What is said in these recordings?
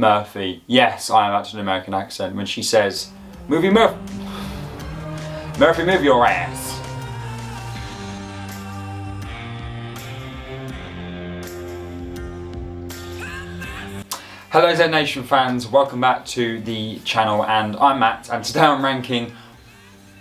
Murphy. Yes, I am actually an American accent when she says, Murphy, move your ass. Hello Z Nation fans, welcome back to the channel, and I'm Matt, and today I'm ranking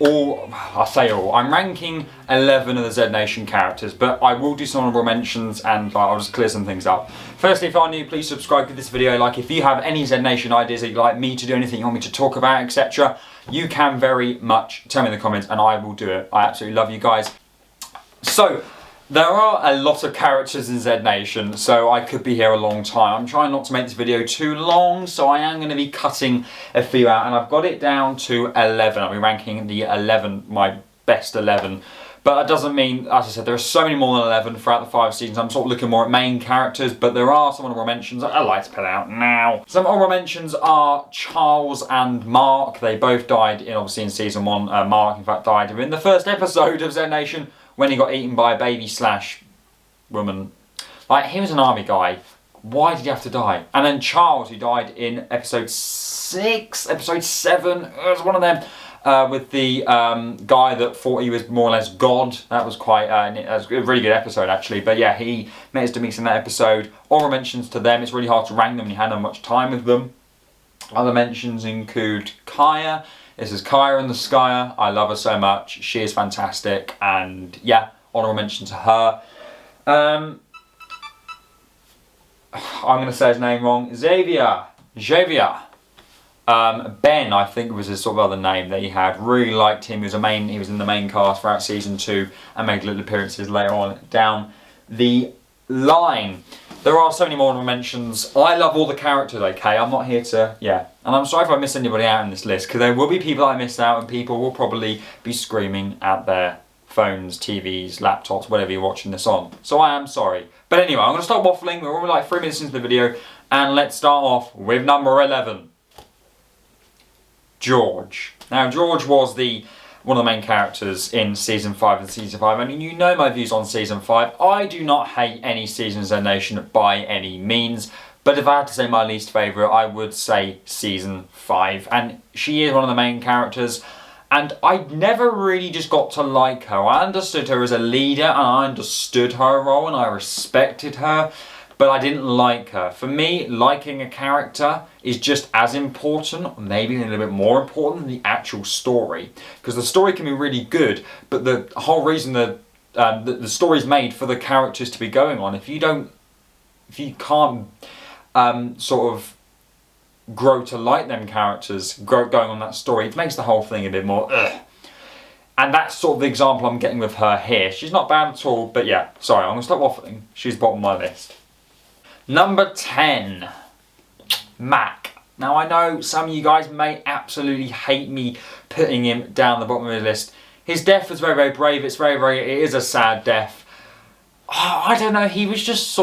I'm ranking 11 of the Z Nation characters, but I will do some honorable mentions and I'll just clear some things up. Firstly, if you are new, please subscribe to this video. Like, if you have any Z Nation ideas that you'd like me to do, anything you want me to talk about, etc., you can very much tell me in the comments and I will do it. I absolutely love you guys. So, there are a lot of characters in Z Nation, so I could be here a long time. I'm trying not to make this video too long, so I am going to be cutting a few out, and I've got it down to 11. I'll be ranking the 11, my best 11. But that doesn't mean, as I said, there are so many more than 11 throughout the 5 seasons. I'm sort of looking more at main characters, but there are some honorable mentions I'd like to put out now. Some honorable mentions are Charles and Mark. They both died, obviously in season 1. Mark, in fact, died in the first episode of Z Nation, when he got eaten by a baby/woman. Like, he was an army guy. Why did he have to die? And then Charles, who died in episode 6, episode 7, it was one of them, with the guy that thought he was more or less God. That was quite that was a really good episode, actually. But yeah, he met his demise in that episode. Honorable mentions to them. It's really hard to rank them when you hadn't much time with them. Other mentions include Kaya. This is Kaya in the Sky. I love her so much. She is fantastic, and yeah, honorable mention to her. I'm going to say his name wrong. Xavier. Ben, I think, was his sort of other name that he had. Really liked him. He was in the main cast throughout season 2 and made little appearances later on down the line. There are so many more mentions. I love all the characters, okay? I'm not here to, And I'm sorry if I miss anybody out in this list, because there will be people I missed out, and people will probably be screaming at their phones, TVs, laptops, whatever you're watching this on. So I am sorry. But anyway, I'm going to stop waffling. We're already like 3 minutes into the video, and let's start off with number 11. George. Now, George was one of the main characters in season 5 and season 5. I mean, you know my views on season 5. I do not hate any season of Z Nation by any means, but if I had to say my least favourite, I would say season 5. And she is one of the main characters, and I never really just got to like her. I understood her as a leader, and I understood her role, and I respected her, but I didn't like her. For me, liking a character is just as important, maybe a little bit more important, than the actual story. Because the story can be really good, but the whole reason the story's made for the characters to be going on. If you can't sort of grow to like them characters, going on that story, it makes the whole thing a bit more ugh. And that's sort of the example I'm getting with her here. She's not bad at all, but yeah, sorry, I'm going to stop waffling. She's bottom of my list. Number 10, Mac. Now, I know some of you guys may absolutely hate me putting him down the bottom of the list. His death was very, very brave. It is a sad death. Oh, I don't know, it was just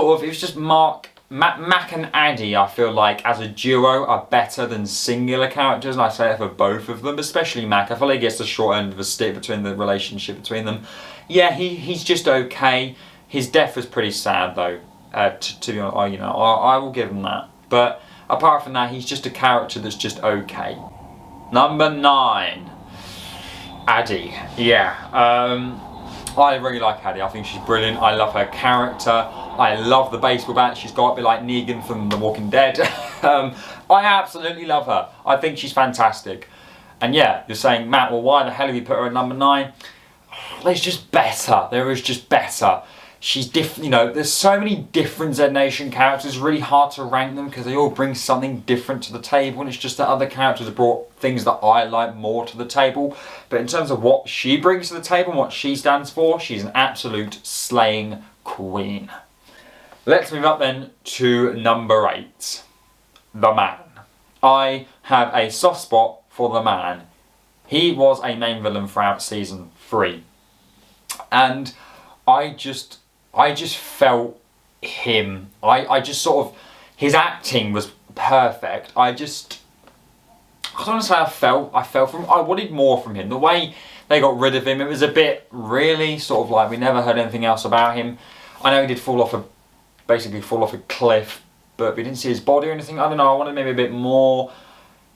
Mac and Addy, I feel like, as a duo, are better than singular characters, and I say that for both of them, especially Mac. I feel like he gets the short end of the stick between the relationship between them. Yeah, he's just okay. His death was pretty sad, though. To be honest, I will give him that. But apart from that, he's just a character that's just okay. Number 9, Addy. Yeah, I really like Addy. I think she's brilliant. I love her character. I love the baseball bat she's got, a bit like Negan from The Walking Dead. I absolutely love her. I think she's fantastic. And yeah, you're saying, Matt, well, why the hell have you put her at number 9? There's just better. There is just better. She's different, there's so many different Z Nation characters. It's really hard to rank them because they all bring something different to the table, and it's just that other characters have brought things that I like more to the table. But in terms of what she brings to the table and what she stands for, she's an absolute slaying queen. Let's move up then to number 8, The Man. I have a soft spot for The Man. He was a main villain throughout season 3, and I just felt him. I just sort of, his acting was perfect. I don't want to say I felt from him. I wanted more from him. The way they got rid of him, it was a bit really sort of like we never heard anything else about him. I know he did basically fall off a cliff but we didn't see his body or anything. I don't know, I wanted maybe a bit more.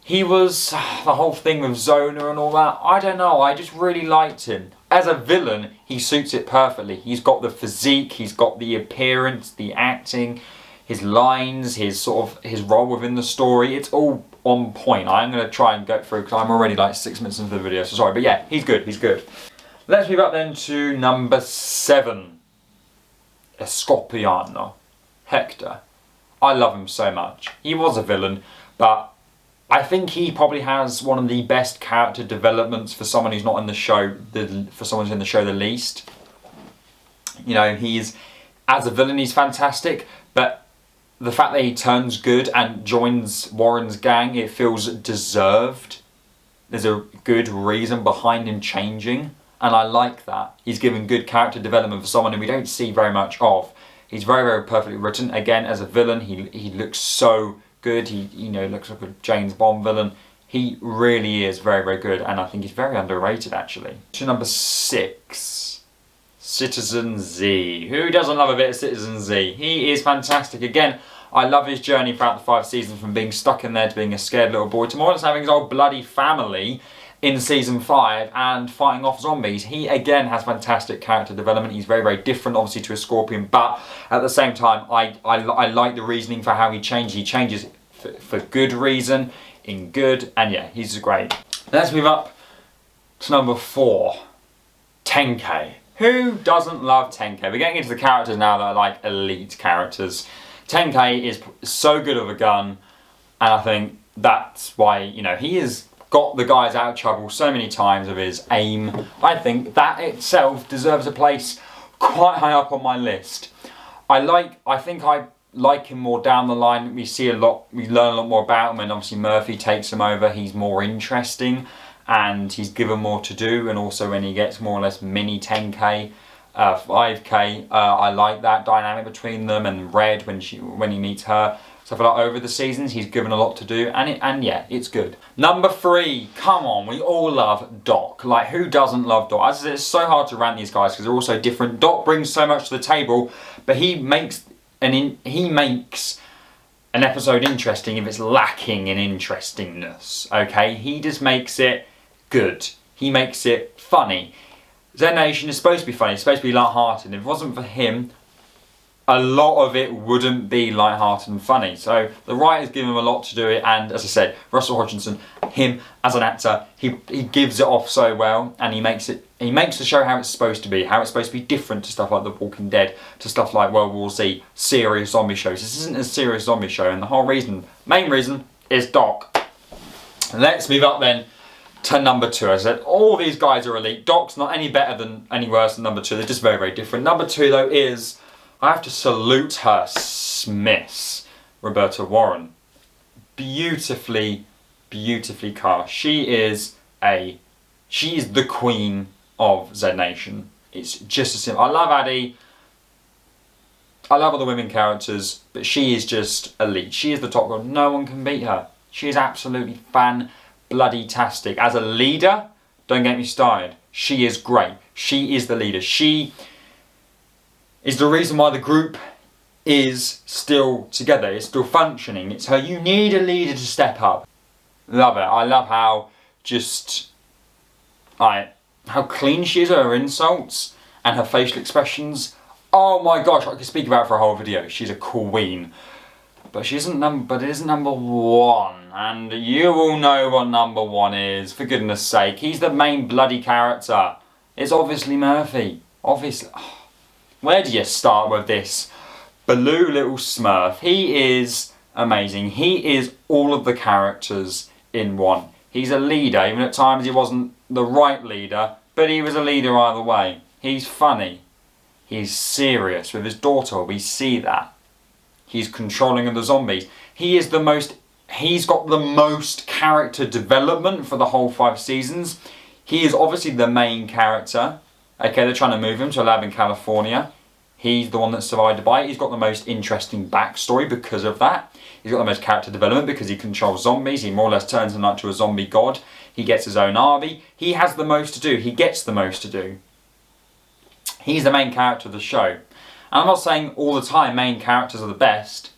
He was, the whole thing with Zona and all that, I don't know, I just really liked him. As a villain, he suits it perfectly. He's got the physique, he's got the appearance, the acting, his lines, his role within the story. It's all on point. I'm going to try and go through because I'm already like 6 minutes into the video, so sorry. But yeah, he's good, he's good. Let's move up then to number 7. Escopiano. Hector. I love him so much. He was a villain, but I think he probably has one of the best character developments for someone who's not in the show, for someone who's in the show the least. You know, as a villain, he's fantastic, but the fact that he turns good and joins Warren's gang, it feels deserved. There's a good reason behind him changing, and I like that. He's given good character development for someone who we don't see very much of. He's very, very perfectly written. Again, as a villain, he looks so good. He looks like a James Bond villain. He really is very, very good, and I think he's very underrated actually. To number 6, Citizen Z. Who doesn't love a bit of Citizen Z? He is fantastic. Again, I love his journey throughout the 5 seasons, from being stuck in there to being a scared little boy to more or less having his old bloody family in season 5 and fighting off zombies. He again has fantastic character development. He's very, very different obviously to a Scorpion, but at the same time I like the reasoning for how he changes. He changes for good reason, in good, and yeah, he's great. Let's move up to number 4, Tenkei. Who doesn't love Tenkei? We're getting into the characters now that are like elite characters. Tenkei is so good of a gun, and I think that's why, he has got the guys out of trouble so many times with his aim. I think that itself deserves a place quite high up on my list. I think I like him more down the line. We learn a lot more about him, and obviously Murphy takes him over. He's more interesting, and he's given more to do, and also when he gets more or less mini 10k, 5k, I like that dynamic between them, and Red when he meets her. So I feel like over the seasons he's given a lot to do, and yeah, it's good. Number 3, come on, we all love Doc. Like, who doesn't love Doc? As I said, it's so hard to rank these guys because they're all so different. Doc brings so much to the table, but he makes an episode interesting if it's lacking in interestingness. Okay, he just makes it good. He makes it funny. Zen Nation is supposed to be funny. It's supposed to be light-hearted. If it wasn't for him, a lot of it wouldn't be light-hearted and funny. So the writers give him a lot to do it, and as I said, Russell Hodgkinson, him as an actor, he gives it off so well, and he makes the show how it's supposed to be, how it's supposed to be different to stuff like The Walking Dead, to stuff like World War Z, serious zombie shows. This isn't a serious zombie show, and the whole main reason is Doc. Let's move up then to number 2. As I said, all these guys are elite. Doc's not any better than, any worse than number 2. They're just very, very different. Number 2 though is, I have to salute her, Miss Roberta Warren. Beautifully, beautifully cast. She is the queen of Z Nation. It's just as simple. I love Addie. I love all the women characters, but she is just elite. She is the top girl. No one can beat her. She is absolutely fan-bloody-tastic. As a leader, don't get me started. She is great. She is the leader. She is the reason why the group is still together. It's still functioning. It's her. You need a leader to step up. Love it. I love how how clean she is with her insults and her facial expressions. Oh my gosh, I could speak about her for a whole video. She's a queen. But it isn't number 1. And you all know what number 1 is, for goodness sake. He's the main bloody character. It's obviously Murphy. Obviously. Where do you start with this Baloo little smurf? He is amazing. He is all of the characters in one. He's a leader, even at times he wasn't the right leader, but he was a leader either way. He's funny. He's serious with his daughter. We see that. He's controlling of the zombies. He's got the most character development for the whole 5 seasons. He is obviously the main character. Okay, they're trying to move him to a lab in California. He's the one that survived the bite. He's got the most interesting backstory because of that. He's got the most character development because he controls zombies. He more or less turns him into a zombie god. He gets his own army. He has the most to do. He gets the most to do. He's the main character of the show. And I'm not saying all the time main characters are the best,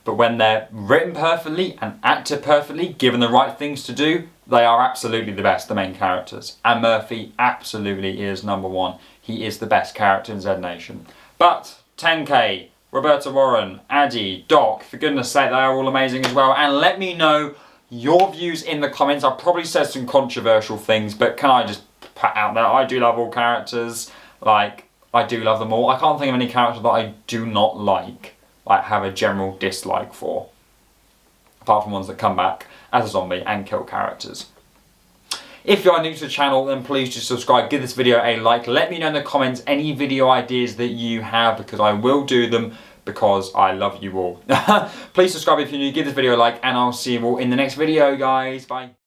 but when they're written perfectly and acted perfectly, given the right things to do, they are absolutely the best, the main characters. And Murphy absolutely is number one. He is the best character in Z Nation. But 10K, Roberta Warren, Addy, Doc, for goodness sake, they are all amazing as well. And let me know your views in the comments. I've probably said some controversial things, but can I just put out there, I do love all characters. Like, I do love them all. I can't think of any character that I do not like have a general dislike for. Apart from ones that come back as a zombie and kill characters. If you are new to the channel, then please just subscribe, give this video a like, let me know in the comments any video ideas that you have, because I will do them, because I love you all. Please subscribe if you're new, give this video a like, and I'll see you all in the next video, guys. Bye.